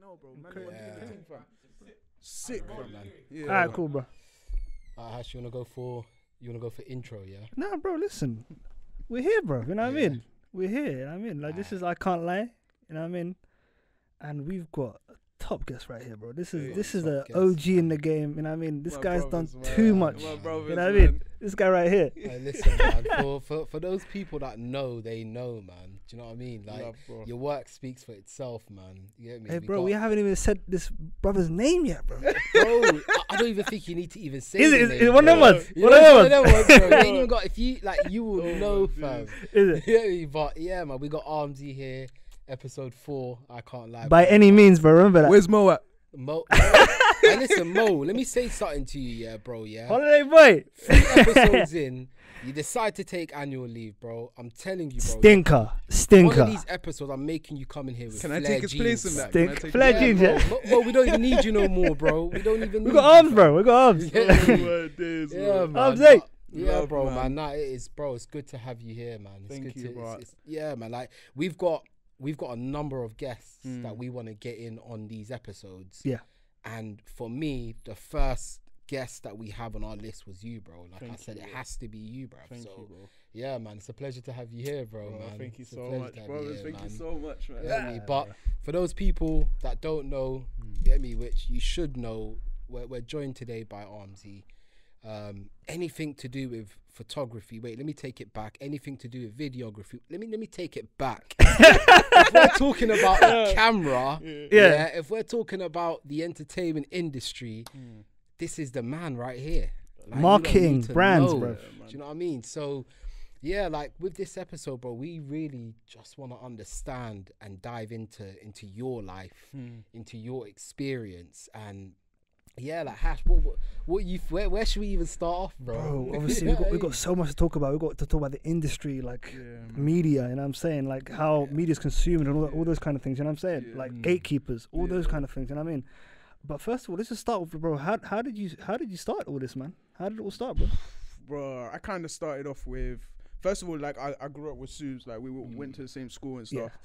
hell, bro. Man, what do you think, fam? Sick, bro, man. Yeah. Alright, cool, bro. Hash, you wanna go for intro, yeah? Nah, bro, listen. We're here, bro. You know what I mean? We're here, you know what I mean? Like, this is I Can't Lie, you know what I mean? And we've got a top guest right here, bro. This is the OG in the game, you know what I mean? This guy's done too much, you know what I mean? This guy right here. Hey, listen, man, for those people that know, they know, man. Do you know what I mean? Like, your work speaks for itself, man. You get me? Hey, bro, we haven't even said this brother's name yet, bro. Bro, I don't even think you need to even say Is the it name, one of them ones? You know, one of them ones, bro. You ain't even got, if you, like, you will know, fam. Is it? Yeah, but yeah, man, we got Armzy here, episode 4, I Can't Lie. By any means, bro, remember that. Where's Mo at? Mo, hey, listen, Mo, let me say something to you, yeah, bro, yeah? Holiday boy. 3 episodes in, you decide to take annual leave, bro. I'm telling you, bro. Stinker. One of these episodes, I'm making you come in here with Can I flare take his jeans, place in fam. that? Flare jeans, yeah. Bro, we don't even need you no more, bro. We don't even. We need got you, arms, fam. bro. We got arms. Yeah, Yeah, man. Armzy. Yeah, Love, bro, man. man. Nah, it is, bro. It's good to have you here, man. It's Thank good you, to, bro. yeah, man. Like we've got a number of guests that we want to get in on these episodes. Yeah. And for me, the first guest that we have on our list was you, bro. Like I said, it has to be you, bro. Thank you, bro. Yeah, man. It's a pleasure to have you here, bro, man. Thank you It's a so pleasure much, to have bro. you here, Thank you man. so much, man. Get me? But for those people that don't know, get me, which you should know, we're joined today by Armzy. Anything to do with photography, wait, let me take it back. Anything to do with videography, let me take it back. If we're talking about a camera, yeah, if we're talking about the entertainment industry, this is the man right here. Like, Marketing, you need to brands, know, bro. do you know what I mean? So yeah, like with this episode, bro, we really just want to understand and dive into your life, into your experience, and yeah, like Hash, where should we even start off, bro? Bro, obviously we got so much to talk about. We got to talk about the industry, like media, you know what I'm saying? Like how media's consumed and all those kind of things, you know what I'm saying? Like gatekeepers, all those kind of things, you know what I mean? But first of all, let's just start with, bro, how did you start all this, man? How did it all start, bro? Bro, I kind of started off with, first of all, like I grew up with Subz, like we went to the same school and stuff.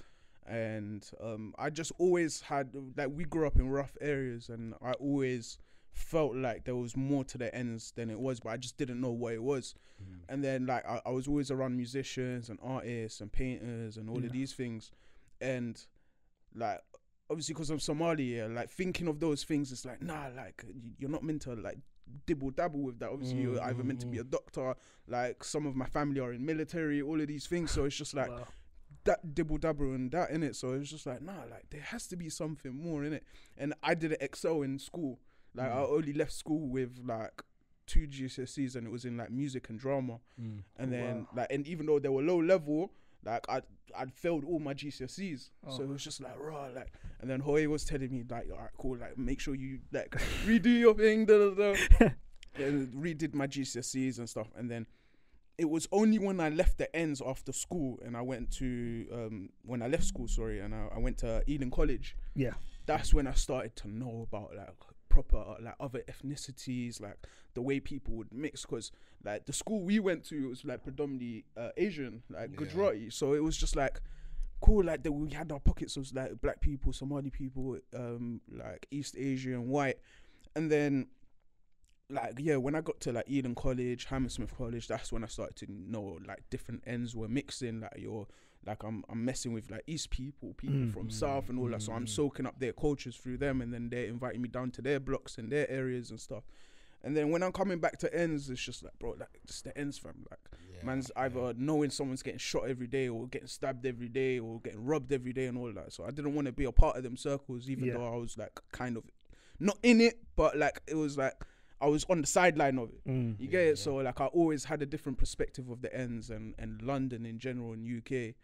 And I just always had, like, we grew up in rough areas, and I always felt like there was more to the ends than it was, but I just didn't know what it was. And then, like, I was always around musicians and artists and painters and all of these things. And, like, obviously because I'm Somali, like, thinking of those things, it's like, nah, like, you're not meant to, like, dibble dabble with that. Obviously you're either meant to be a doctor, like, some of my family are in military, all of these things. So it's just like, that dibble dabble and that in it. So it was just like, nah, like there has to be something more in it. And I didn't excel in school. Like I only left school with like 2 GCSEs, and it was in like music and drama. And then like, and even though they were low level, like I'd failed all my GCSEs. So it was just like raw, like. And then Hoy was telling me like, all right, cool, like make sure you like redo your thing, and redid my GCSEs and stuff. And then it was only when I left the ends after school and I went to, when I left school, and I went to Eden College. Yeah. That's when I started to know about like proper, like other ethnicities, like the way people would mix. Cause like the school we went to was like predominantly Asian, like Gujarati. So it was just like cool, like that we had our pockets of like black people, Somali people, like East Asian, white. And then, like, yeah, when I got to like Eden College, Hammersmith College, that's when I started to know like different ends were mixing. Like I'm messing with like East people from South and all that. So I'm soaking up their cultures through them, and then they're inviting me down to their blocks and their areas and stuff. And then when I'm coming back to ends, it's just like, bro, like just the ends, fam. Like man's either knowing someone's getting shot every day or getting stabbed every day or getting robbed every day and all that. So I didn't want to be a part of them circles, even though I was like kind of not in it, but like it was like I was on the sideline of it. You get it? So like I always had a different perspective of the ends and London in general and UK.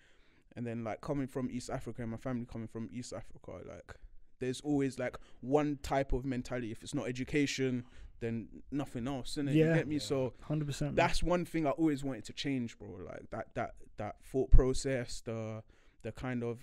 And then like coming from East Africa and my family coming from East Africa, like there's always like one type of mentality. If it's not education, then nothing else, innit? You get me? So 100%. that's one thing I always wanted to change, bro. Like that thought process, the kind of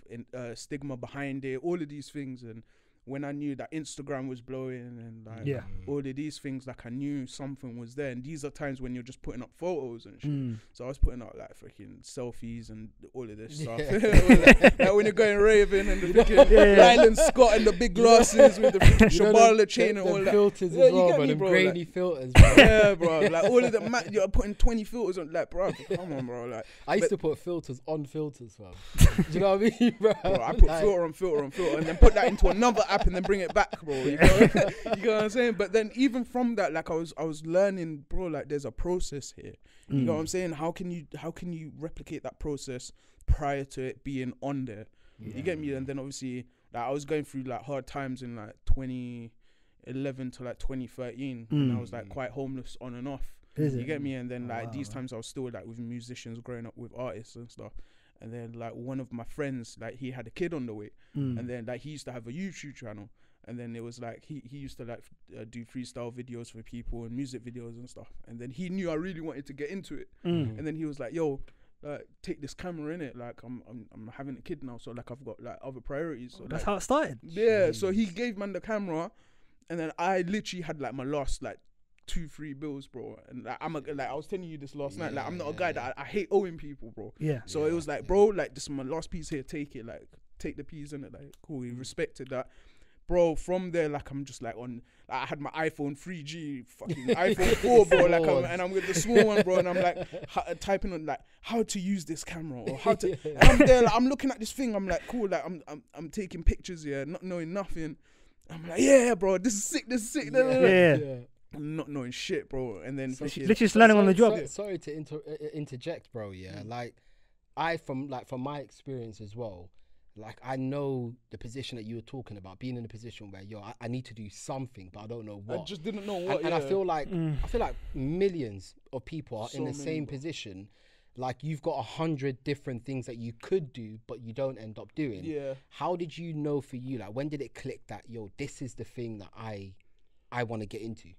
stigma behind it, all of these things. And when I knew that Instagram was blowing and like all of these things, like I knew something was there. And these are times when you're just putting up photos and shit. So I was putting up like freaking selfies and all of this stuff. Like when you're going raving and the freaking Island Scott and the big glasses with the freaking Shabala chain and all that. Filters as well, bro. Them grainy filters, bro. Yeah, bro. Like all of the you're putting 20 filters on. Like, bro, come on, bro. Like I used to put filters on filters, fam. Do you know what I mean, bro? I put filter on filter on filter and then put that into another app and then bring it back, bro. You know what I'm saying? But then even from that, like I was learning, bro, like there's a process here. You know what I'm saying? How can you replicate that process prior to it being on there? You get me? And then obviously like I was going through like hard times in like 2011 to like 2013 and I was like quite homeless on and off. You get me? And then like these times I was still like with musicians, growing up with artists and stuff. And then like one of my friends, like he had a kid on the way, and then like he used to have a YouTube channel, and then it was like he used to like do freestyle videos for people and music videos and stuff. And then he knew I really wanted to get into it, and then he was like, "Yo, take this camera in it. Like I'm having a kid now, so like I've got like other priorities." So that's like, how it started. Yeah. So he gave man the camera, and then I literally had like my last like 2-3 bills, bro. And like I was telling you this last night, like I'm not a guy that I hate owing people, bro. So it was like, bro, like this is my last piece here, take it, like take the piece in it, like cool. He respected that, bro. From there, like I'm just like on, like, I had my iPhone 3G, fucking iPhone 4, bro. Like I'm with the small one, bro, and I'm like typing on like how to use this camera or how to. And I'm there, like I'm looking at this thing, I'm like cool, like I'm taking pictures here, not knowing nothing. I'm like, yeah, bro, this is sick. Not knowing shit, bro. And then literally just learning on the job. Sorry to interject, bro. Yeah, like from my experience as well, like I know the position that you were talking about, being in a position where I need to do something, but I don't know what. I just didn't know what. And I feel like millions of people are in the same position. Like you've got 100 different things that you could do, but you don't end up doing. Yeah. How did you know for you? Like when did it click that this is the thing that I want to get into?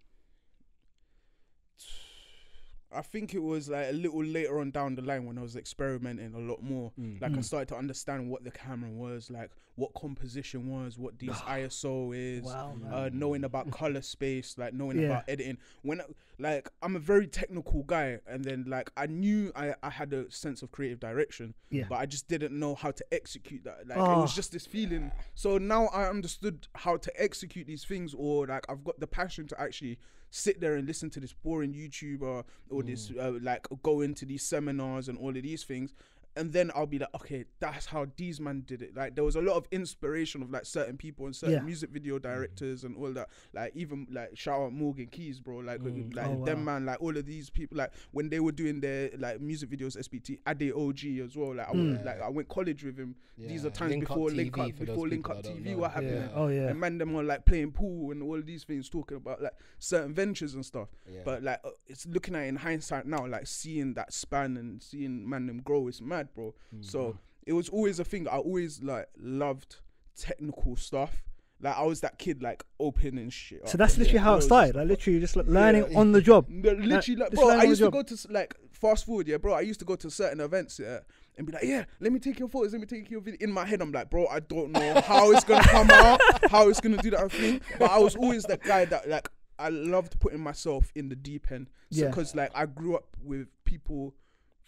I think it was like a little later on down the line when I was experimenting a lot more. Like I started to understand what the camera was, like what composition was, what these ISO is, knowing about color space, like knowing about editing. Like I'm a very technical guy, and then like I knew I had a sense of creative direction, but I just didn't know how to execute that. Like it was just this feeling. So now I understood how to execute these things, or like I've got the passion to actually sit there and listen to this boring YouTuber or this like go into these seminars and all of these things, and then I'll be like, okay, that's how these man did it. Like there was a lot of inspiration of like certain people and certain music video directors and all that. Like even like shout out Morgan Keys, bro. Like them man, like all of these people, like when they were doing their like music videos, SBT, Ade OG as well. Like I went college with him. These are times before Link Up TV what happened. And man them were like playing pool and all of these things, talking about like certain ventures and stuff. But like it's looking at it in hindsight now, like seeing that span and seeing man them grow, it's mad, bro. So it was always a thing. I always like loved technical stuff. Like I was that kid like opening shit. So that's literally how it started. Like literally just like learning on the job. Literally like bro, I used to go to like fast forward, bro. I used to go to certain events, and be like, let me take your photos, let me take your video. In my head, I'm like, bro, I don't know how it's gonna come out, how it's gonna do that thing. But I was always that guy that like I loved putting myself in the deep end. So because like I grew up with people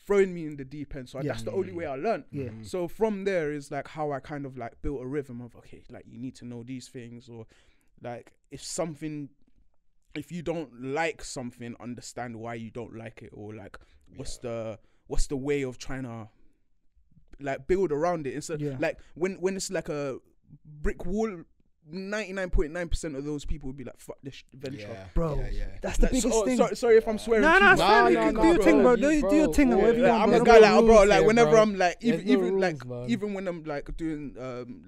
throwing me in the deep end, so that's the only way I learned. So from there is like how I kind of like built a rhythm of, okay, like you need to know these things, or like if you don't like something, understand why you don't like it, or like what's the way of trying to like build around it. Instead like when it's like a brick wall, 99.9% of those people would be like, fuck this venture, bro. That's the biggest thing. Sorry if I'm swearing. No, do your thing, bro. Do your thing, whatever you want. I'm a guy like, bro, like whenever I'm like, even when I'm like doing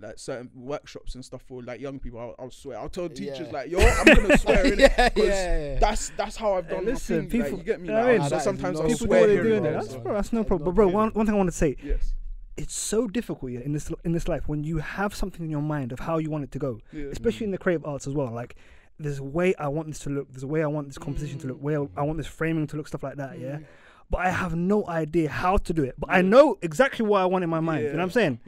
like certain workshops and stuff for like young people, I'll swear. I'll tell teachers like, yo, I'm gonna swear in it, because that's how I've done. Listen, people, like, you get me. So sometimes I'll people swear doing that. That's no problem. But bro, one thing I want to say. Yes. It's so difficult in this life when you have something in your mind of how you want it to go, especially in the creative arts as well. Like, there's a way I want this to look, there's a way I want this composition to look, way I want this framing to look, stuff like that, But I have no idea how to do it. But I know exactly what I want in my mind, you know what I'm saying?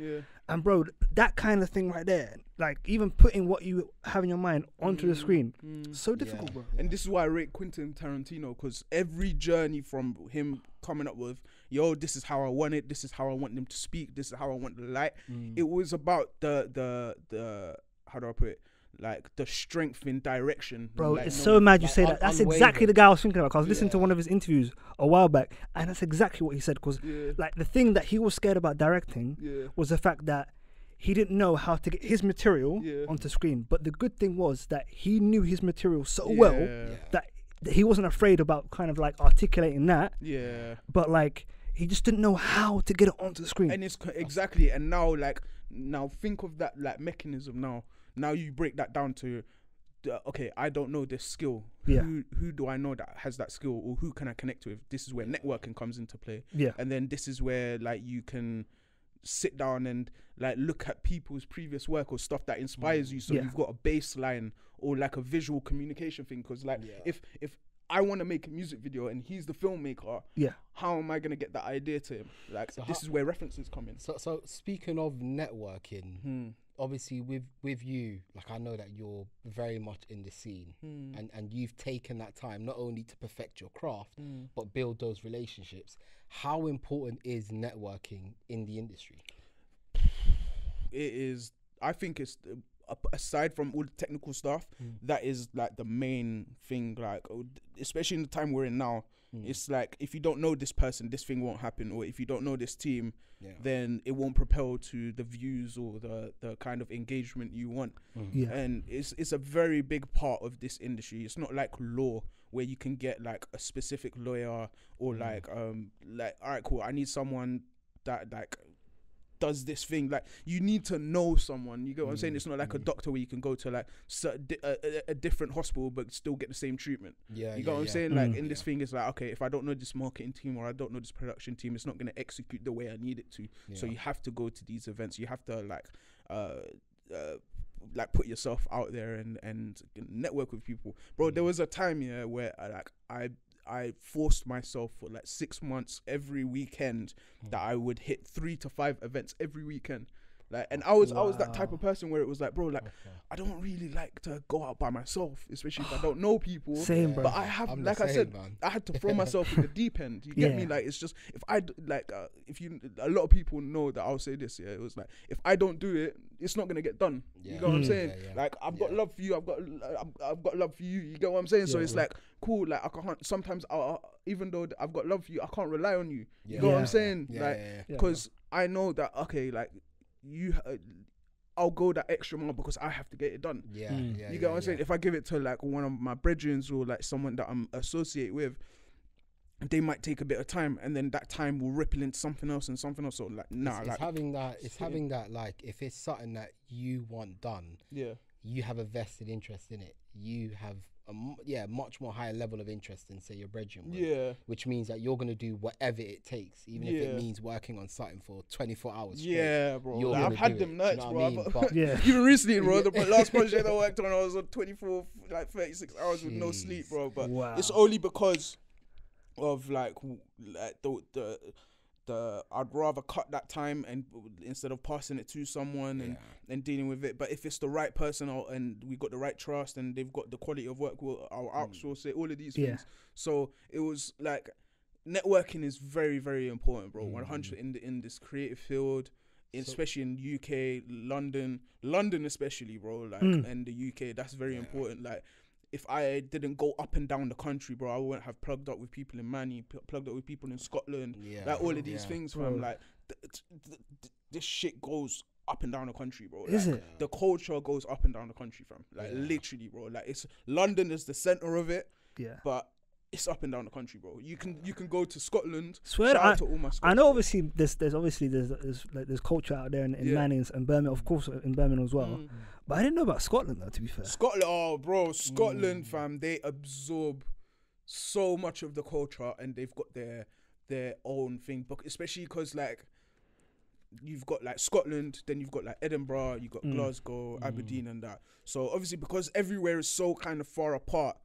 And bro, that kind of thing right there, like even putting what you have in your mind onto the screen, so difficult, bro. And this is why I rate Quentin Tarantino, because every journey from him coming up with, yo, this is how I want it, this is how I want them to speak, this is how I want the light. It was about the how do I put it? Like the strength in direction. Bro, like, it's so mad you say that. That's exactly the guy I was thinking about. 'Cause I was listening to one of his interviews a while back, and that's exactly what he said. Because like the thing that he was scared about directing was the fact that he didn't know how to get his material onto screen. But the good thing was that he knew his material so well that he wasn't afraid about kind of like articulating that. Yeah. But like he just didn't know how to get it onto the screen. And it's exactly. And now think of that like mechanism now. Now you break that down to, okay, I don't know this skill. Yeah. Who do I know that has that skill, or who can I connect with? This is where networking comes into play. Yeah. And then this is where like you can sit down and like look at people's previous work or stuff that inspires you. So you've got a baseline or like a visual communication thing. Because like if I want to make a music video and he's the filmmaker, how am I going to get that idea to him? Like this is where references come in. So speaking of networking, obviously with you, like I know that you're very much in the scene and you've taken that time not only to perfect your craft but build those relationships. How important is networking in the industry? It is, I think it's aside from all the technical stuff, that is like the main thing, like especially in the time we're in now. It's like if you don't know this person, this thing won't happen, or if you don't know this team, then it won't propel to the views or the kind of engagement you want. And it's a very big part of this industry. It's not like law where you can get like a specific lawyer or like all right, cool, I need someone that like does this thing. Like you need to know someone, you get what I'm saying? It's not like a doctor where you can go to like a different hospital but still get the same treatment. You get what I'm saying? Like in this thing, it's like, okay, if I don't know this marketing team or I don't know this production team, it's not going to execute the way I need it to. So you have to go to these events, you have to like put yourself out there and network with people, bro. There was a time where I forced myself for like 6 months every weekend that I would hit 3 to 5 events every weekend. Like, and I was that type of person where it was like, bro, like I don't really like to go out by myself, especially if I don't know people. Same, bro. But I have, like I said, man, I had to throw myself in the deep end. You get me? Like it's just if I like if you, a lot of people know that I'll say this. It was like if I don't do it, it's not gonna get done. You know what I'm saying? Like I've got love for you. I've got love for you. You get what I'm saying? So it's like cool. Like I can't. Sometimes even though I've got love for you, I can't rely on you. You know what I'm saying? Like because I know that okay, like. I'll go that extra mile because I have to get it done. You get what I'm saying? If I give it to like one of my brethren or like someone that I'm associated with, they might take a bit of time, and then that time will ripple into something else and something else. So like, nah, it's having that. Like, if it's something that you want done, you have a vested interest in it. You have a much more higher level of interest than say your brethren would, which means that you're going to do whatever it takes, even if it means working on something for 24 hours straight. Bro, like, I've had them nights, you know bro. Even recently, bro, the last project I worked on, I was on 24 like 36 hours with no sleep, bro. But it's only because of like the I'd rather cut that time and instead of passing it to someone and dealing with it. But if it's the right person and we got the right trust and they've got the quality of work, I'll outsource it, all of these things. So it was like networking is very, very important, bro. 100 in this creative field, especially in UK, London especially, bro. Like and the UK, that's very important. Like if I didn't go up and down the country, bro, I wouldn't have plugged up with people in Manny, plugged up with people in Scotland, like all of these things, fam. Like this shit goes up and down the country, bro. Is like, it? The culture goes up and down the country, fam. Like literally, bro. Like it's London is the center of it, but it's up and down the country, bro. You can go to Scotland. Swear shout out to all my Scots, I know, bro. obviously, there's culture out there in Manning and Birmingham, of course, in Birmingham as well. But I didn't know about Scotland, though. To be fair, Scotland, fam, they absorb so much of the culture, and they've got their own thing. But especially because like you've got like Scotland, then you've got like Edinburgh, you've got Glasgow, Aberdeen, and that. So obviously, because everywhere is so kind of far apart,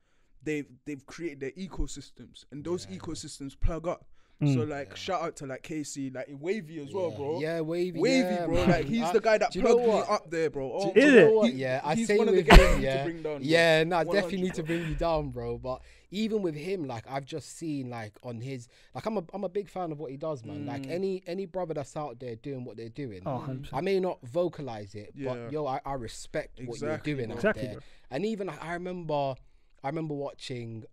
they've created their ecosystems, and those ecosystems plug up. So like shout out to like Casey, like Wavy as well, bro. Yeah, Wavy, bro. Man. Like he's the guy that plugged me up there, bro. Oh, is it? Yeah, I he's say one of with the guys him, you need to bring down. Yeah, no, 100, definitely need to bring you down, bro. But even with him, like I've just seen like on his, like I'm a big fan of what he does, man. Like any brother that's out there doing what they're doing. Oh, 100%. I may not vocalize it, but yo, I respect what you're doing out there. Bro. And even I remember watching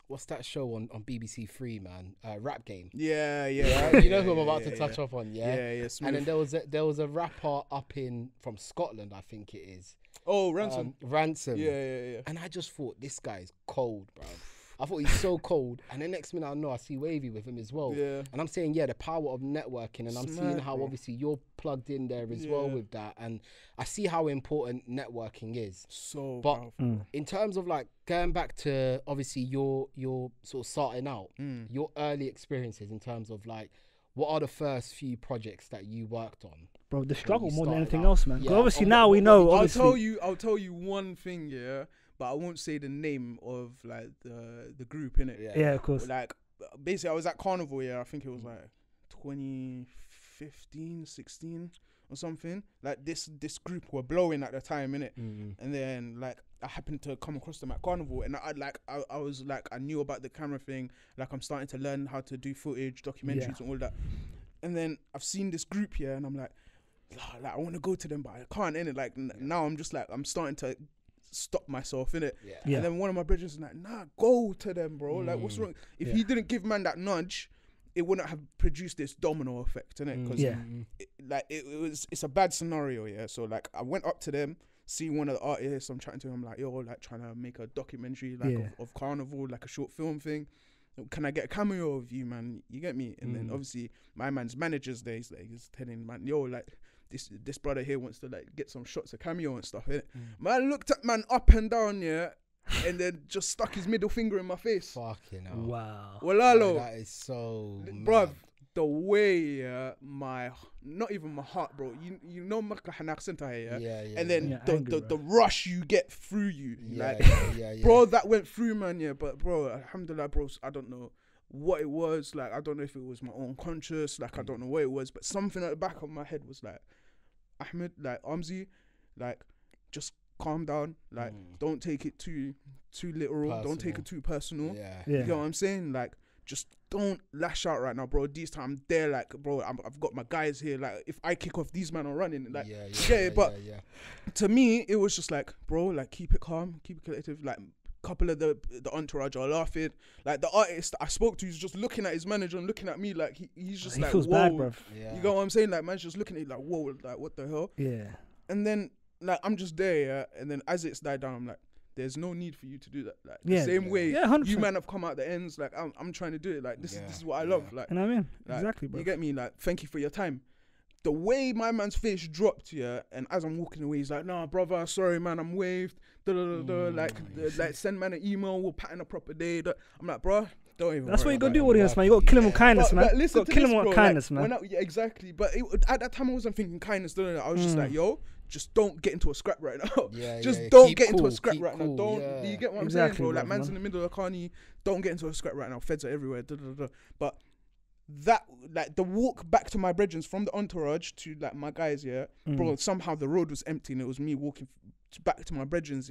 what's that show on BBC Three, man? Rap Game. Yeah. You know who I'm about to touch up on, Yeah. And then there was a rapper up from Scotland, I think it is. Oh, Ransom. Ransom. Yeah. And I just thought, this guy is cold, bro. I thought he's so cold. And the next minute I know, I see Wavy with him as well. Yeah. And I'm saying, the power of networking. And I'm seeing how obviously you're plugged in there as well with that. And I see how important networking is. So but powerful. in terms of like going back to obviously your sort of starting out, your early experiences in terms of like, what are the first few projects that you worked on? Bro, the struggle more than anything out? else, man. Yeah. Obviously now we know. I'll tell you one thing, but I won't say the name of like the group in it. Yeah, of course. Like basically, I was at Carnival. I think it was like 2015, 16 or something. Like this group were blowing at the time, innit? And then like I happened to come across them at Carnival, and I was like, I knew about the camera thing. Like I'm starting to learn how to do footage, documentaries, and all that. And then I've seen this group here, and I'm like I want to go to them, but I can't. Innit? Like now I'm just like I'm starting to stop myself in it. And then one of my brothers was like, nah, go to them, bro. Like what's wrong? If he didn't give man that nudge, it wouldn't have produced this domino effect, innit? Because it's a bad scenario, so like I went up to them, see one of the artists, I'm chatting to him, like, yo, like trying to make a documentary like of Carnival, like a short film thing. Can I get a cameo of you, man? You get me? And then obviously my man's manager's there, he's telling man, yo, like this brother here wants to like get some shots of cameo and stuff, innit? Man looked at man up and down, and then just stuck his middle finger in my face. Fucking hell. Wow. Walalo. That is so bruv, the way not even my heart, bro. You know and then the rush you get through you. Bro, that went through, man, but bro, alhamdulillah, bro, I don't know what it was. Like I don't know if it was my own conscious, like I don't know what it was, but something at the back of my head was like, Ahmed, like Armzy, like just calm down, like don't take it too literal, don't take it too personal. You know what I'm saying? Like just don't lash out right now, bro. This time I'm there, like bro, I've got my guys here, like if I kick off, these men are running, like but to me it was just like, bro, like keep it calm, keep it collective. Like couple of the entourage are laughing, like the artist I spoke to is just looking at his manager and looking at me like he's just like, feels whoa, bad, bruv. You know what I'm saying? Like man's just looking at you like, whoa, like what the hell? And then like I'm just there, and then as it's died down, I'm like, there's no need for you to do that. Like the same way 100%. you man have come out the ends, like I'm trying to do it. Like this is what I love. Like, and I mean, like, exactly, bro. You get me? Like, thank you for your time. The way my man's face dropped, and as I'm walking away, he's like, nah, brother, sorry, man, I'm waved. Like send man an email, we'll pattern a proper day. I'm like, bro, don't even. That's what you gotta it. do, audience, man. You gotta kill him with kindness, man. Listen gotta to kill this, him with bro. kindness, like, man. Exactly. But at that time, I wasn't thinking kindness. I was just like, yo, just don't get into a scrap right now. Just don't get into a scrap right now. Don't. You get what I'm saying, bro? Like man's in the middle of Carney. Don't get into a scrap right now. Feds are everywhere. But that, like the walk back to my brethren from the entourage to like my guys, bro, somehow the road was empty and it was me walking back to my brethren,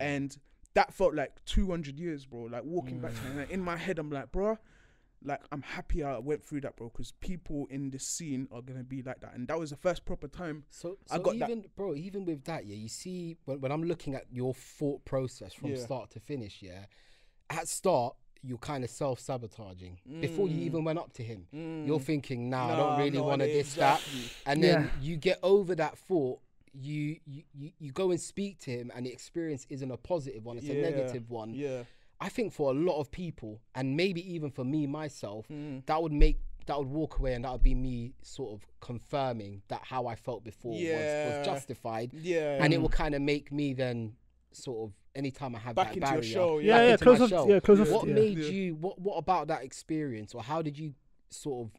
and that felt like 200 years, bro. Like walking back to my, in my head, I'm like, bro, like I'm happy I went through that, bro, because people in this scene are gonna be like that, and that was the first proper time. So I got even that. bro, even with that, you see when I'm looking at your thought process from start to finish, at start you're kind of self-sabotaging before you even went up to him. You're thinking, nah, I don't really want to this, that. And then you get over that thought, you go and speak to him, and the experience isn't a positive one, it's a negative one. I think for a lot of people, and maybe even for me myself, that would walk away, and that would be me sort of confirming that how I felt before was justified. And it will kind of make me then sort of, anytime I have back that into barrier, a show, close off. What made you? What about that experience, or how did you sort of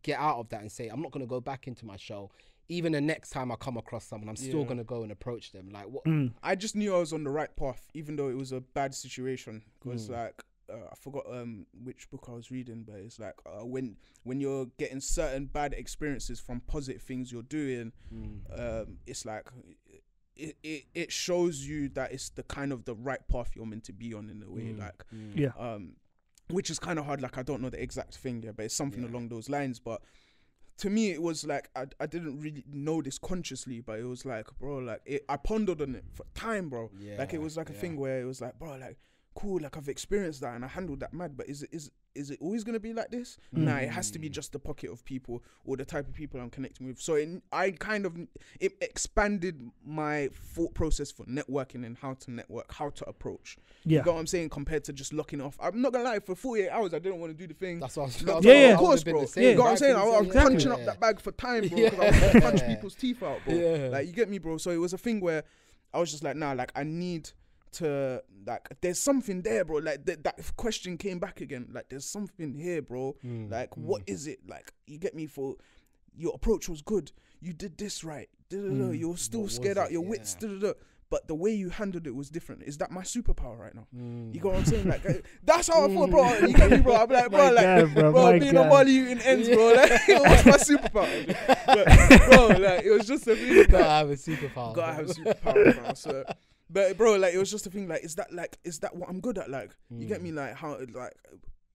get out of that and say, I'm not going to go back into my show? Even the next time I come across someone, I'm still going to go and approach them. Like what? I just knew I was on the right path, even though it was a bad situation. Because like I forgot which book I was reading, but it's like when you're getting certain bad experiences from positive things you're doing, it's like it shows you that it's the kind of the right path you're meant to be on in a way, like which is kind of hard. Like I don't know the exact thing, but it's something along those lines. But to me, it was like I didn't really know this consciously, but it was like, bro, like I pondered on it for time, bro. Like it was like a thing where it was like, bro, like cool, like I've experienced that and I handled that mad, but is it always gonna be like this? Nah, it has to be just the pocket of people or the type of people I'm connecting with. So it expanded my thought process for networking and how to network, how to approach. You know what I'm saying? Compared to just locking off. I'm not gonna lie, for 48 hours I didn't want to do the thing. That's what of course, bro. You know what I'm saying? I was punching up that bag for time, bro, because I was gonna punch people's teeth out, bro. Like, you get me, bro? So it was a thing where I was just like, nah, like I need to, like, there's something there, bro. Like that question came back again. Like, there's something here, bro. Like, what is it? Like, you get me? For your approach was good. You did this right. You were still scared out your wits. But the way you handled it was different. Is that my superpower right now? You know what I'm saying? Like, that's how I thought, bro. You get me, bro? I'm like, bro, like, bro, being on Bali eating ends, bro. Like, it was my superpower. But, bro, like, it was just a thing. Gotta have a superpower. Gotta have a superpower, bro. So, but, bro, like, it was just a thing. Like, is that what I'm good at? Like, you get me? Like, how, like,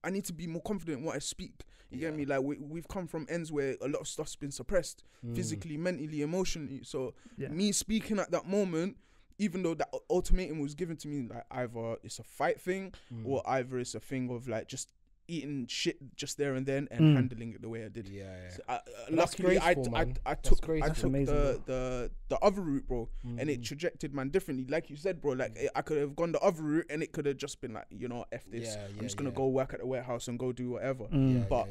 I need to be more confident in what I speak. You get me? Like, we've come from ends where a lot of stuff's been suppressed, physically, mentally, emotionally. So, me speaking at that moment, even though that ultimatum was given to me, like, either it's a fight thing or either it's a thing of like just eating shit just there and then and handling it the way I did. So luckily I took the other route, bro, and it trajected man differently. Like you said, bro, like I could have gone the other route and it could have just been like, you know, F this. I'm just gonna go work at the warehouse and go do whatever. But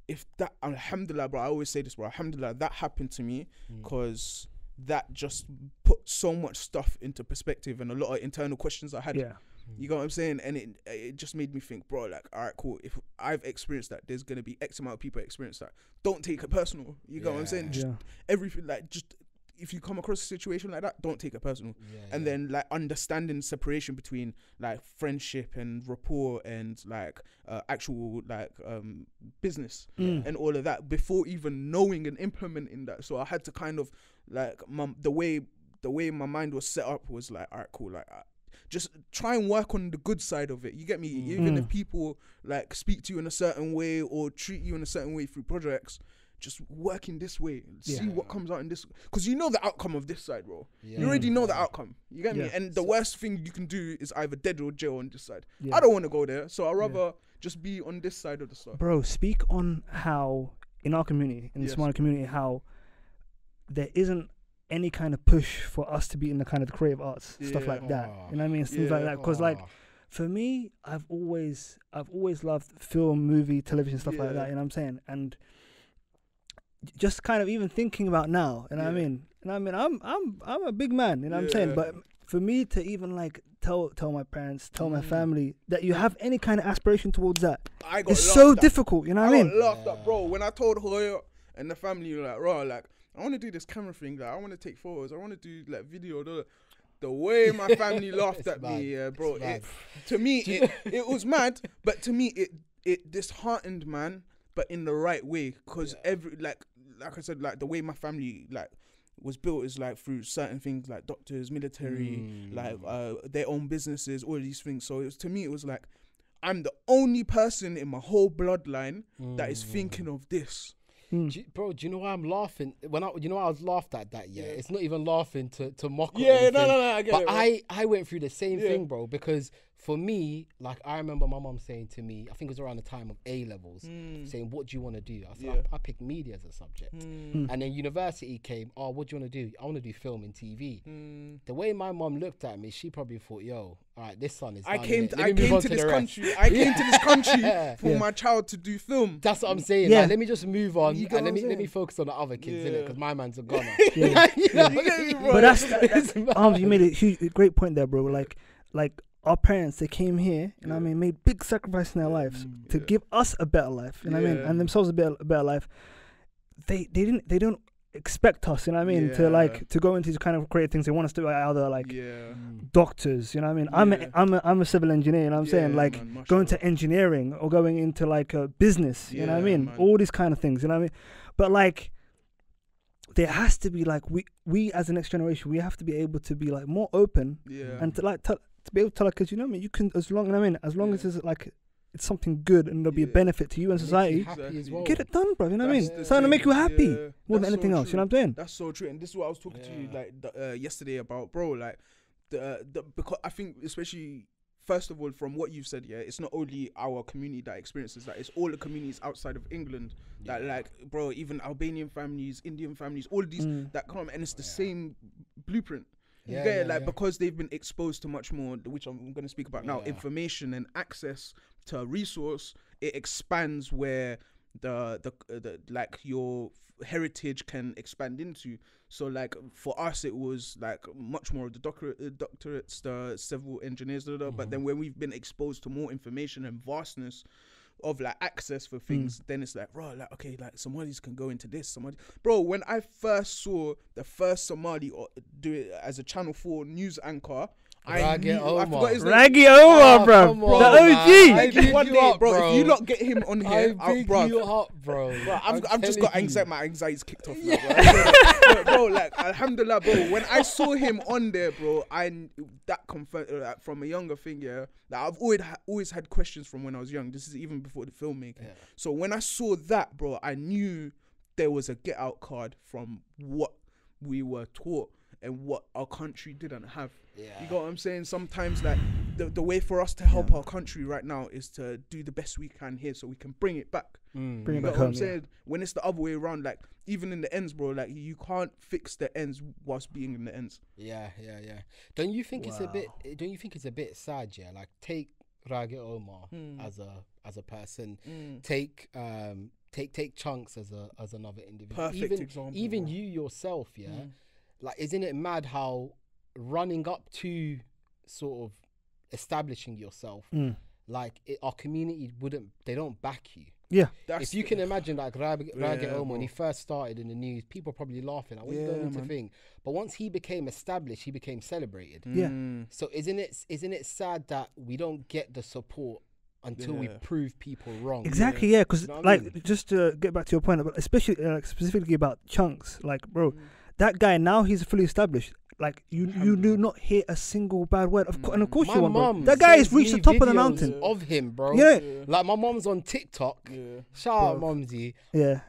if that, alhamdulillah, bro, I always say this, bro, alhamdulillah, that happened to me because that just put so much stuff into perspective and a lot of internal questions I had. You know what I'm saying? And it just made me think, bro, like, all right, cool. If I've experienced that, there's going to be X amount of people experience that. Don't take it personal. You know what I'm saying? Just everything, like, just if you come across a situation like that, don't take it personal. And then, like, understanding separation between, like, friendship and rapport and, like, actual, like, business and all of that before even knowing and implementing that. So I had to kind of, like, the way my mind was set up was like, all right, cool, like, just try and work on the good side of it. You get me? Even if people, like, speak to you in a certain way or treat you in a certain way through projects, just work in this way. See what comes out in this, because you know the outcome of this side, bro. You already know the outcome. You get me? And the worst thing you can do is either dead or jail on this side. I don't want to go there, so I'd rather just be on this side of the stuff. Bro, speak on how in our community, in the Somali community, how there isn't any kind of push for us to be in the kind of the creative arts, stuff like that. You know what I mean? Things like that. Because, like, for me, I've always loved film, movie, television, stuff like that. You know what I'm saying? And just kind of even thinking about now, you know what I mean? And I mean, I'm a big man, you know what I'm saying? But for me to even, like, tell my parents, tell my family that you have any kind of aspiration towards that, it's so difficult, you know what I mean? I laughed at, bro, when I told Hoya and the family, like, bro, like, I want to do this camera thing, like, I want to take photos, I want to do, like, video. The way my family laughed at me, bro, to me, it was mad, but to me, it disheartened, man, but in the right way, because like I said, like, the way my family, like, was built is, like, through certain things, like doctors, military, like, their own businesses, all of these things. So to me, it was like, I'm the only person in my whole bloodline that is thinking of this. Bro, do you know why I'm laughing? I was laughed at that. It's not even laughing to mock. No, I get it. But I went through the same thing, bro. Because for me, like, I remember my mum saying to me, I think it was around the time of A levels, saying, "What do you want to do?" I said, I picked media as a subject. And then university came. Oh, what do you want to do? I want to do film and TV. The way my mum looked at me, she probably thought, "Yo, all right, this son is." I came to this country for my child to do film. That's what I'm saying. Like, let me just move on and let me focus on the other kids, innit? Because my man's a goner. But that's Armzy, you made a great point there, bro. Like our parents, they came here, you know what I mean, made big sacrifices in their lives to give us a better life, you know what I mean, and themselves a better life. They don't expect us, you know what I mean, to like to go into these kind of creative things. They want us to be either like doctors, you know what I mean. I'm a civil engineer, you know what I'm saying, like going to engineering or going into like a business, you know what I mean, all these kind of things, you know what I mean. But like there has to be like we as the next generation, we have to be able to be like more open and to like to be able to tell, like, because you know what I mean, you can, as long, you know what I mean, as long as it's like it's something good and there'll be a benefit to you and society, get it done, bro, you know what I mean. Something to make you happy more than anything else, you know what I'm saying. That's so true. And this is what I was talking to you like yesterday about, bro, like the because I think, especially first of all, from what you've said, it's not only our community that experiences that, it's all the communities outside of England that like, bro, even Albanian families, Indian families, all of these that come, and it's the same blueprint. Because they've been exposed to much more, which I'm going to speak about now, information and access to resource. It expands where the like your heritage can expand into. So like for us, it was like much more of the doctorates, the civil engineers, but then when we've been exposed to more information and vastness of like access for things, then it's like, bro, like, okay, like Somalis can go into this. Bro, when I first saw the first Somali do it as a Channel 4 news anchor, I forgot his name. Raggy Omar, bro. The OG. One day, bro, if you not get him on here, bro. I've just got anxiety. My anxiety's kicked off now, bro. Like, alhamdulillah, bro. When I saw him on there, bro, that confirmed, like, from a younger thing, like, I've always had questions from when I was young. This is even before the filmmaking. So when I saw that, bro, I knew there was a get out card from what we were taught and what our country didn't have. You got what I'm saying? Sometimes like the way for us to help our country right now is to do the best we can here so we can bring it back. Bring it back what home, I'm saying? When it's the other way around, like even in the ends, bro, like you can't fix the ends whilst being in the ends. Don't you think it's a bit? Don't you think it's a bit sad? Like take Raggy Omar as a person. Take Chunks as another individual. Perfect example. Even you yourself, like, isn't it mad how running up to sort of establishing yourself, like our community they don't back you. If you can imagine, like Raggy Omar, when he first started in the news, people were probably laughing like, what are you going to think? But once he became established, he became celebrated. So isn't it sad that we don't get the support until we prove people wrong? Exactly, because you know like just to get back to your point, especially specifically about Chunks, like, bro, that guy now, he's fully established. Like you do not hear a single bad word. And of course you won't. That guy has reached the top of the mountain. Of him, bro. Like my mom's on TikTok. Shout out, Mumsy.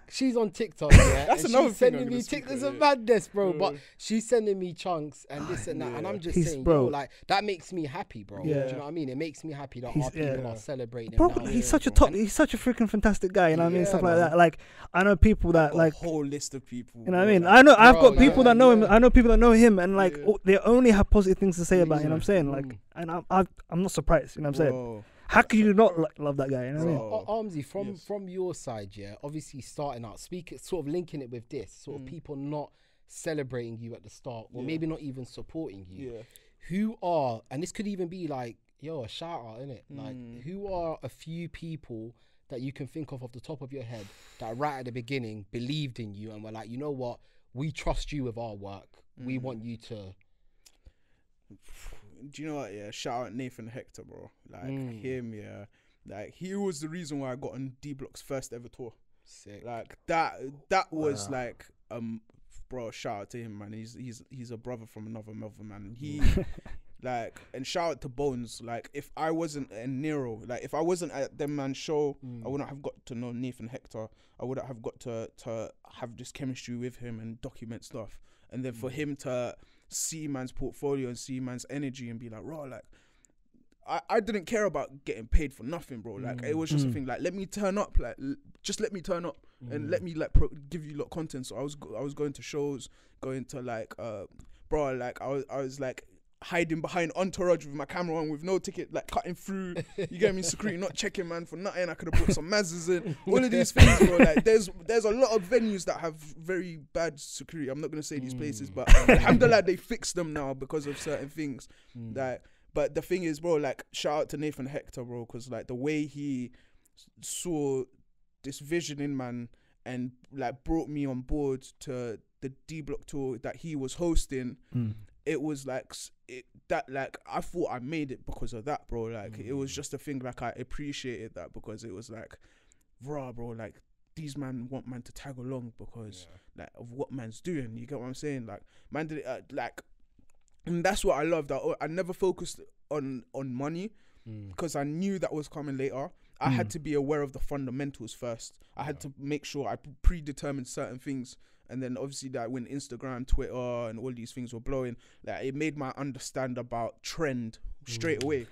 She's on TikTok. That's another thing. Sending me TikToks of madness, bro. But she's sending me Chunks and this and that, and I'm just saying, bro, like that makes me happy, bro. Do you know what I mean? It makes me happy that our people are celebrating. Bro, he's such a freaking fantastic guy. You know what I mean? Stuff like that. Like I know people that like a whole list of people. You know what I mean? I've got people that know him. I know people that know him, and like they only have positive things to say about him. You know what I'm saying? Like, and I'm not surprised. You know what I'm saying? How can you not love that guy? You know what I mean? Armzy, from your side, obviously starting out, sort of linking it with this, sort of people not celebrating you at the start, or maybe not even supporting you. Who are, and this could even be like, a shout out, innit? Like, who are a few people that you can think of off the top of your head that right at the beginning believed in you and were like, you know what, we trust you with our work. We want you to. Do you know what? Shout out Nathan Hector, bro. Like him, like he was the reason why I got on D Block's first ever tour. Sick. Like that was like bro. Shout out to him, man. He's a brother from another mother, man. He like, and shout out to Bones. Like if I wasn't in Nero, like if I wasn't at them man's show, I wouldn't have got to know Nathan Hector. I wouldn't have got to have this chemistry with him and document stuff. And then for him to see man's portfolio and see man's energy and be like, bro, like I didn't care about getting paid for nothing, bro. Like it was just a thing. Like let me turn up, like just let me turn up and let me like give you lot content. So I was going to shows, going to like bro, like I was like hiding behind entourage with my camera on with no ticket, like cutting through. You get me? Security not checking man for nothing. I could have put some Mazzes in. All of these things, bro. Like there's a lot of venues that have very bad security. I'm not gonna say these places, but alhamdulillah they fixed them now because of certain things. Like, but the thing is, bro, like shout out to Nathan Hector, bro, because like the way he saw this vision in man and like brought me on board to the D Block tour that he was hosting, it was like I thought I made it because of that, bro. Like it was just a thing. Like I appreciated that because it was like, raw, bro. Like these man want man to tag along because like of what man's doing. You get what I'm saying? Like man did it like, and that's what I loved. I never focused on money because I knew that was coming later. I had to be aware of the fundamentals first. I had to make sure I predetermined certain things. And then obviously that when Instagram, Twitter and all these things were blowing, like it made my understand about trend straight away.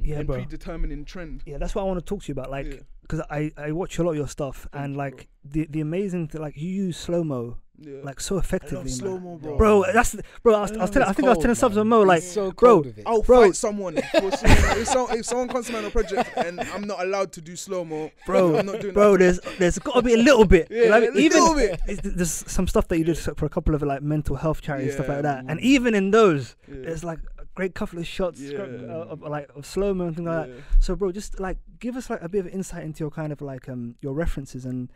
Yeah, and bro. Predetermining trend. Yeah, that's what I want to talk to you about. Like, because I watch a lot of your stuff, and like the amazing thing, like you use slow-mo like so effectively, slow-mo, man. bro. I think I was telling Subz and Mo, like, so bro, I'll fight someone. If someone comes to me on a project and I'm not allowed to do slow-mo, bro, I'm not doing bro, that. there's got to be a little bit. Yeah, you know what I mean? a little bit. There's some stuff that you did for a couple of like mental health charities, stuff like that, and even in those, there's like a great couple of shots of slow-mo and things like that. So, bro, just like give us like a bit of insight into your kind of like your references and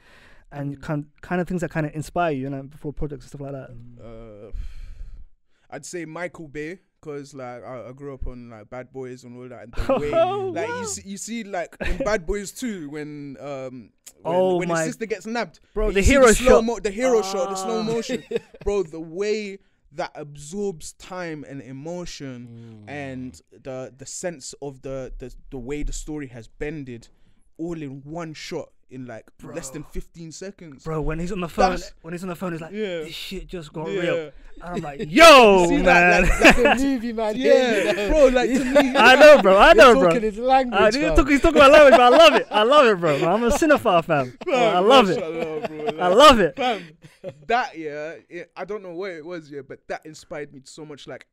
kind of things that kind of inspire you, before projects and stuff like that. I'd say Michael Bay, because like I grew up on like Bad Boys and all that, and the way like you see like in Bad Boys 2 when his sister gets nabbed, bro, the hero shot, the slow motion, bro, the way that absorbs time and emotion and the sense of the way the story has bended all in one shot in like less than 15 seconds. Bro, when he's on the phone, he's like, this shit just got real. And I'm like, yo, see, man. like the movie, man. Bro, like to me. I know, bro. He's talking his language, he's talking about language, but I love it, bro. I'm a cinephile, fam. I love it. Bro, I love it. Fam, that, I don't know what it was, but that inspired me so much. Like,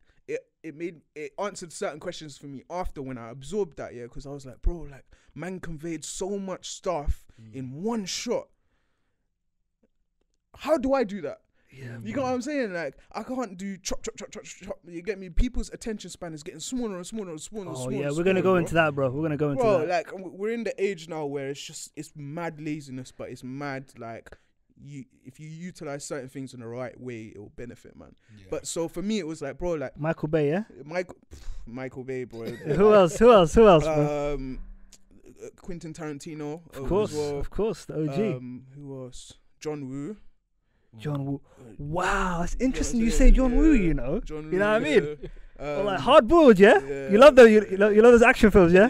it answered certain questions for me after when I absorbed that, because I was like, bro, like, man conveyed so much stuff in one shot. How do I do that? Yeah, you get what I'm saying? Like, I can't do chop. You get me? People's attention span is getting smaller and smaller. We're gonna go into that, bro. We're gonna go into that. Like, we're in the age now where it's mad laziness, but it's mad like if you utilize certain things in the right way, it will benefit, man. Yeah. But so for me, it was like, bro, like Michael Bay, yeah. Michael Bay, bro. Who else, bro? Quentin Tarantino, of course, the OG. Who else? John Woo. Wow, that's interesting. You say John Woo, you know. You know what I mean? Or like hard boiled, yeah. You love those. You love those action films, yeah.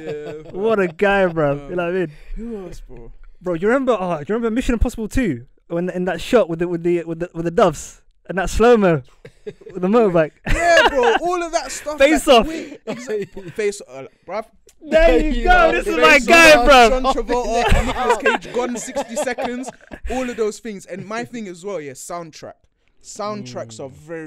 What a guy, bro. You know what I mean? Who else, bro? Bro, do you remember Mission Impossible 2 when in that shot with the doves and that slow mo with the motorbike? Yeah, bro. All of that stuff. Face off. Face, bruv. There you go. This is my guy, bro. John Travolta, Nicolas Cage, Gone in 60 Seconds. All of those things. And my thing as well, soundtrack. Soundtracks are very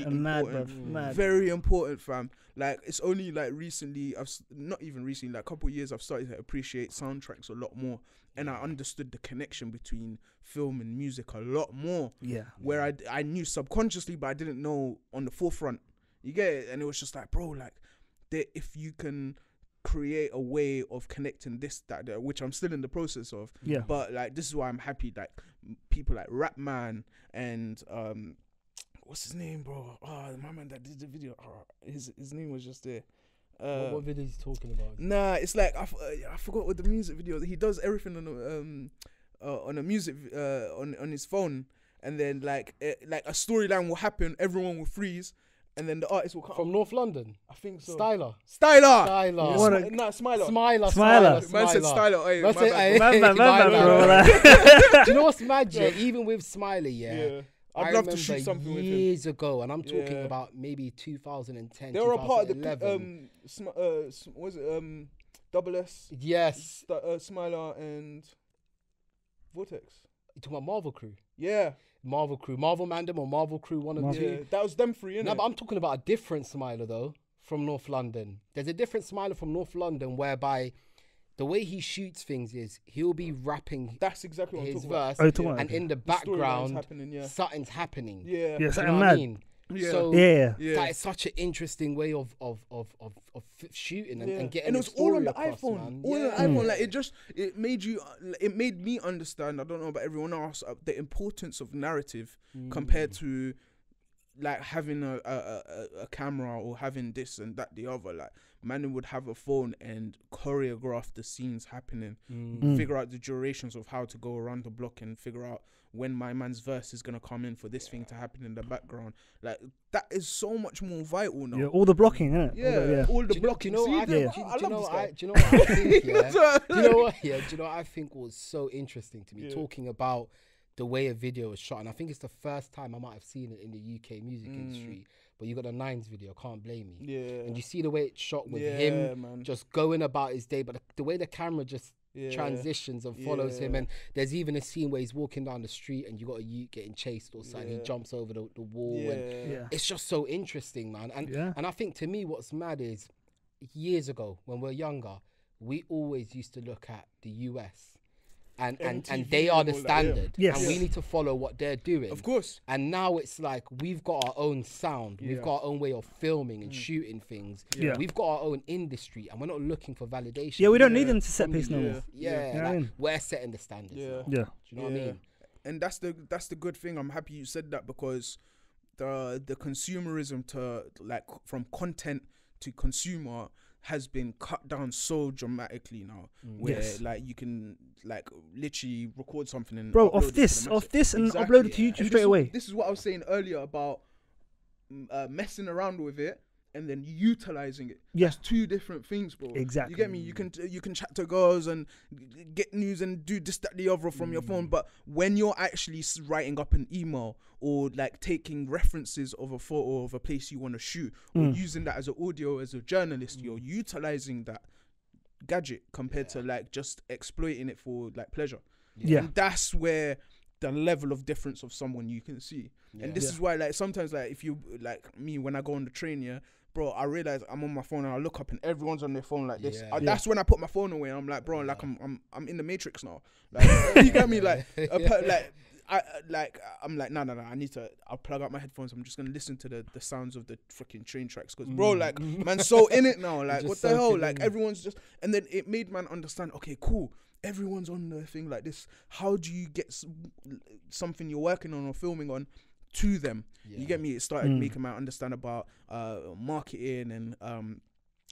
important. Mad. Very important, fam. Like, it's only like recently, not even recently, like a couple of years, I've started to appreciate soundtracks a lot more. And I understood the connection between film and music a lot more. Yeah. Where I knew subconsciously, but I didn't know on the forefront. You get it? And it was just like, bro, like, if you can create a way of connecting this, that, which I'm still in the process of. Yeah. But like, this is why I'm happy. Like, people like Rap Man and what's his name, bro? My man that did the video. His name was just there. What video is he talking about? Nah, it's like I forgot what the music video. He does everything on a music on his phone, and then like a storyline will happen. Everyone will freeze. And then the artist will come from North London. I think so. Styler. Smiler. Smiler. Man said Styler. Do you know what's mad? Yeah, even with Smiley, I'd love to shoot something with him years ago, and I'm talking about maybe 2010. They were a part of the was it Double S? Yes. Smiler and Vortex. You talking about Marvel Crew? Yeah. Marvel Crew, Marvel Mandem or Marvel Crew, one of the two. Yeah, that was them three, innit? No, but I'm talking about a different Smiler though, from North London. There's a different Smiler from North London whereby the way he shoots things is he'll be rapping. That's exactly what his I'm verse, talking about. And in the background, something's happening. Yeah, something mad. So yeah. that is such an interesting way of shooting and getting. And it was all on the across, iPhone. man. All on the iPhone. Like it made me understand. I don't know about everyone else. The importance of narrative compared to like having a camera or having this and that the other. Like man would have a phone and choreograph the scenes happening, figure out the durations of how to go around the block and figure out when my man's verse is gonna come in for this thing to happen in the background. Like that is so much more vital now. Yeah, all the blocking, innit? Yeah, all the blocking. Do you know See, what I love this guy. do you know what I think? Yeah. Do you know what? Yeah. Do you know what I think was so interesting to me? Talking about the way a video is shot, and I think it's the first time I might have seen it in the UK music industry. But you got the Nines video, Can't Blame Me. Yeah. And you see the way it's shot with him just going about his day, but the way the camera just transitions and follows him. And there's even a scene where he's walking down the street and you got a youth getting chased or something. He jumps over the wall. And it's just so interesting, man. And I think to me what's mad is years ago when we're younger, we always used to look at the US. And they are the standard, and we need to follow what they're doing. Of course. And now it's like we've got our own sound, we've got our own way of filming and shooting things. We've got our own industry, and we're not looking for validation. Yeah, we don't need them to set pace no more. We're setting the standards. Yeah. Do you know what I mean? And that's the good thing. I'm happy you said that, because the consumerism to like from content to consumer has been cut down so dramatically now, where like you can like literally record something and off this and upload it to YouTube straight away. This is what I was saying earlier about messing around with it and then utilizing it. That's two different things, bro. Exactly. You get me? You can chat to girls and get news and do this, that, the other from your phone, but when you're actually writing up an email or like taking references of a photo of a place you want to shoot, or using that as an audio as a journalist, you're utilizing that gadget compared to like just exploiting it for like pleasure. And that's where the level of difference of someone you can see. And this is why like sometimes like if you like me when I go on the train, bro, I realize I'm on my phone and I look up and everyone's on their phone like this. That's when I put my phone away and I'm like, bro, like I'm in the Matrix now. Like you get me? Like I'm like, no, I need to. I'll plug out my headphones. I'm just gonna listen to the sounds of the freaking train tracks, because bro, like man's so in it now. Like what the hell? Like everyone's just, and then it made man understand. Okay, cool. Everyone's on the thing like this. How do you get something you're working on or filming on to them? You get me? It started making man understand about marketing and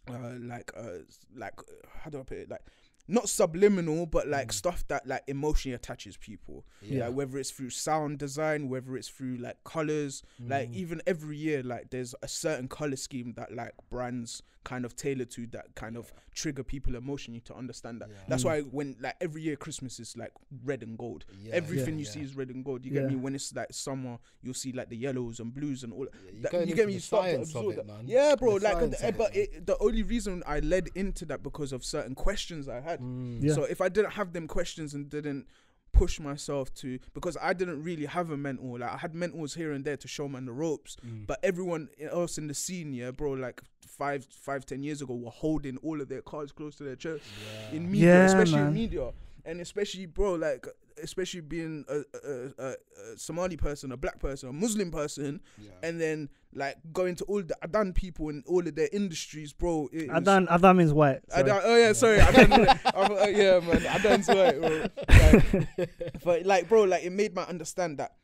like how do I put it? Like not subliminal, but like stuff that like emotionally attaches people. Like whether it's through sound design, whether it's through like colors, like even every year, like there's a certain color scheme that like brands kind of tailor to that kind of trigger people emotionally to understand that. That's why when like every year Christmas is like red and gold. Everything you see is red and gold. You get me? When it's like summer, you'll see like the yellows and blues and all that. You get me? You start to absorb that, man. Yeah, bro. Like, but the only reason I led into that because of certain questions I had. So if I didn't have them questions and didn't push myself to, because I didn't really have a mentor. Like I had mentors here and there to show man the ropes, but everyone else in the scene, bro, like 5-10 years ago were holding all of their cards close to their chest in media, especially in media, and especially, bro, like especially being a Somali person, a black person, a Muslim person, and then like going to all the Adan people in all of their industries, bro. Adan means white. Sorry. Adan, yeah, man. Adan's white, bro. Like, but like, bro, like it made me understand that.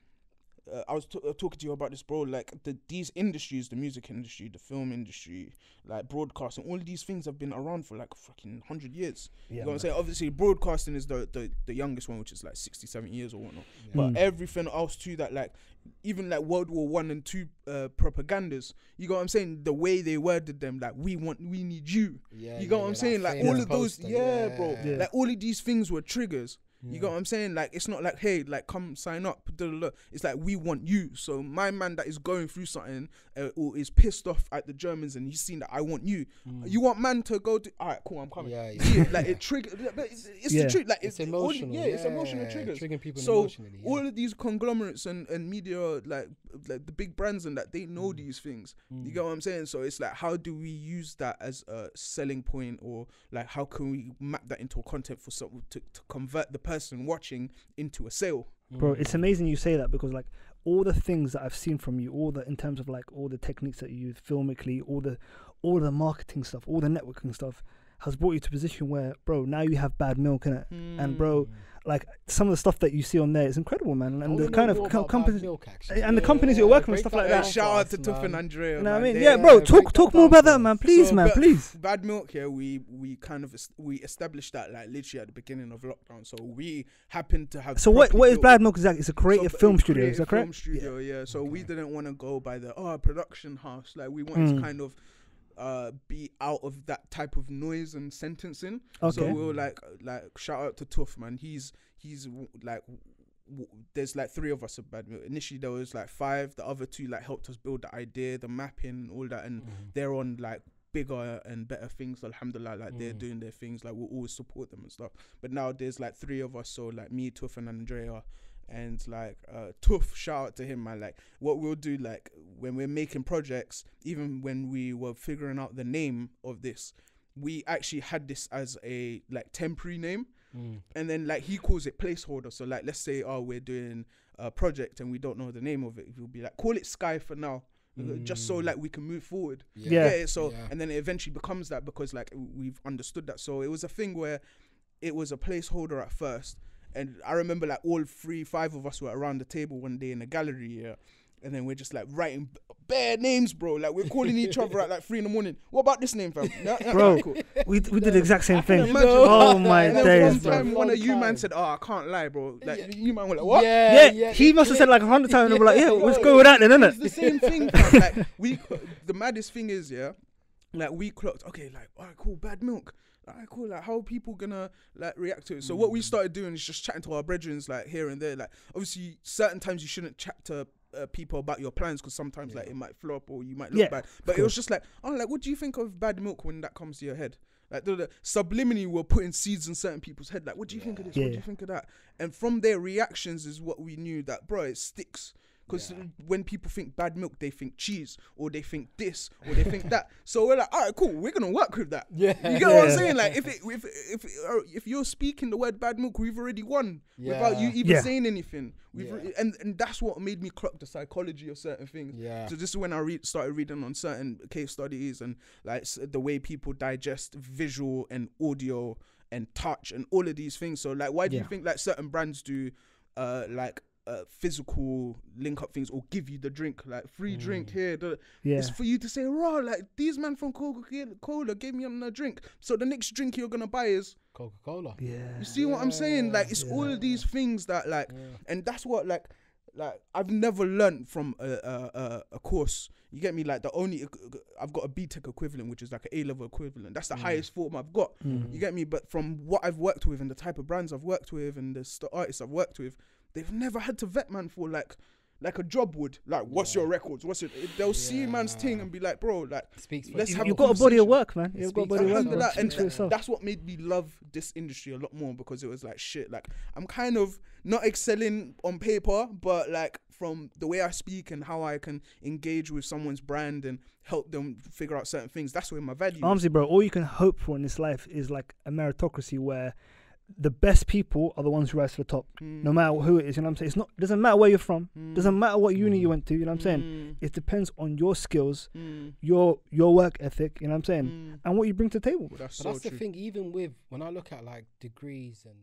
I was talking to you about this, bro. Like these industries, the music industry, the film industry, like broadcasting, all of these things have been around for like fucking 100 years. You know what I'm saying? Obviously, broadcasting is the youngest one, which is like 67 years or whatnot. But everything else too, that like even like World War I and II propagandas, you know what I'm saying? The way they worded them, like we need you. You know what I'm saying? Like all of those, bro. Like all of these things were triggers. You got what I'm saying? Like it's not like, hey, like come sign up. It's like we want you. So my man that is going through something or is pissed off at the Germans and he's seen that I want you. You want man to go to, all right, cool, I'm coming. Like it triggers. It's the truth. Like it's emotional. It's emotional triggers. Triggering people emotionally. All of these conglomerates and media, like the big brands and that, they know these things. You get what I'm saying? So it's like, how do we use that as a selling point, or like how can we map that into a content for someone to convert the person watching into a sale? Bro, it's amazing you say that, because like all the things that I've seen from you, in terms of like all the techniques that you use filmically, all the marketing stuff, all the networking stuff, has brought you to a position where, bro, now you have Bad Milk in it, and bro, like some of the stuff that you see on there is incredible, man. And the kind of companies and the companies you're working with, stuff like that. Shout out to Tuff and Andrea. You know what I mean? Yeah, bro, talk more about that, man. Please, man, please. Bad Milk here, we established that like literally at the beginning of lockdown. So we happened to have. So what is Bad Milk exactly? It's a creative film studio, is that correct? Film studio, yeah. So we didn't want to go by the production house. Like we wanted to kind of be out of that type of noise and sentencing. So we were like shout out to Tuff, man. He's like there's like 3 of us at Bad Milk. Initially there was like 5. The other 2 like helped us build the idea, the mapping, all that, and they're on like bigger and better things, alhamdulillah. Like they're doing their things, like we'll always support them and stuff. But now there's like 3 of us, so like me, Tuff and Andrea. And like Tuff, shout out to him, man. Like what we'll do, like when we're making projects, even when we were figuring out the name of this, we actually had this as a like temporary name, and then like he calls it placeholder. So like let's say we're doing a project and we don't know the name of it, we'll be like, call it Sky for now, just so like we can move forward. And then it eventually becomes that, because like we've understood that. So it was a thing where it was a placeholder at first. And I remember like all 5 of us were around the table one day in the gallery, and then we're just like writing bare names, bro. Like we're calling each other at like 3 a.m. What about this name, fam? Bro, cool. we did the exact same thing. Oh my days, bro. One of you man said, I can't lie, bro. Like you man were like, what? Yeah. He must have said like 100 times, and we're like, yeah, let's go with that then, innit? It's the same thing, fam. Like the maddest thing is, like we clocked, okay, like, all right, cool, Bad Milk. Alright, cool. Like, how are people gonna like react to it? So what we started doing is just chatting to our brethren, like here and there. Like, obviously, certain times you shouldn't chat to people about your plans, because sometimes like it might flop or you might look bad. But it was just like, like, what do you think of Bad Milk when that comes to your head? Like the subliminally, we're putting seeds in certain people's head. Like, what do you think of this? What do you think of that? And from their reactions is what we knew that, bro, it sticks. Because when people think Bad Milk, they think cheese, or they think this, or they think that. So we're like, all right, cool, we're gonna work with that. You get what I'm saying? Like, if you're speaking the word Bad Milk, we've already won without you even saying anything. And that's what made me clock the psychology of certain things. So this is when I started reading on certain case studies and like the way people digest visual and audio and touch and all of these things. So like, why do you think like certain brands do like physical link up things, or give you the drink, like free drink here? It's for you to say, raw, like these man from Coca-Cola gave me a drink, so the next drink you're gonna buy is Coca-Cola. You see what I'm saying? Like it's all of these things that like, and that's what like I've never learned from a course. You get me? Like I've got a BTEC equivalent, which is like an A-level equivalent. That's the highest form I've got. You get me? But from what I've worked with and the type of brands I've worked with and the artists I've worked with, they've never had to vet man for like a job would. Like, what's your records? They'll see man's thing and be like, bro, like, let's have. You've got a body of work, man. You've got a body of work. And that's what made me love this industry a lot more, because it was like, shit, like I'm kind of not excelling on paper, but like from the way I speak and how I can engage with someone's brand and help them figure out certain things, that's where my value is. Armzy, bro, all you can hope for in this life is like a meritocracy where the best people are the ones who rise to the top, no matter who it is. You know what I'm saying? It doesn't matter where you're from, doesn't matter what uni you went to. You know what I'm saying? It depends on your skills, your work ethic. You know what I'm saying? And what you bring to the table. But that's the thing. Even with when I look at like degrees and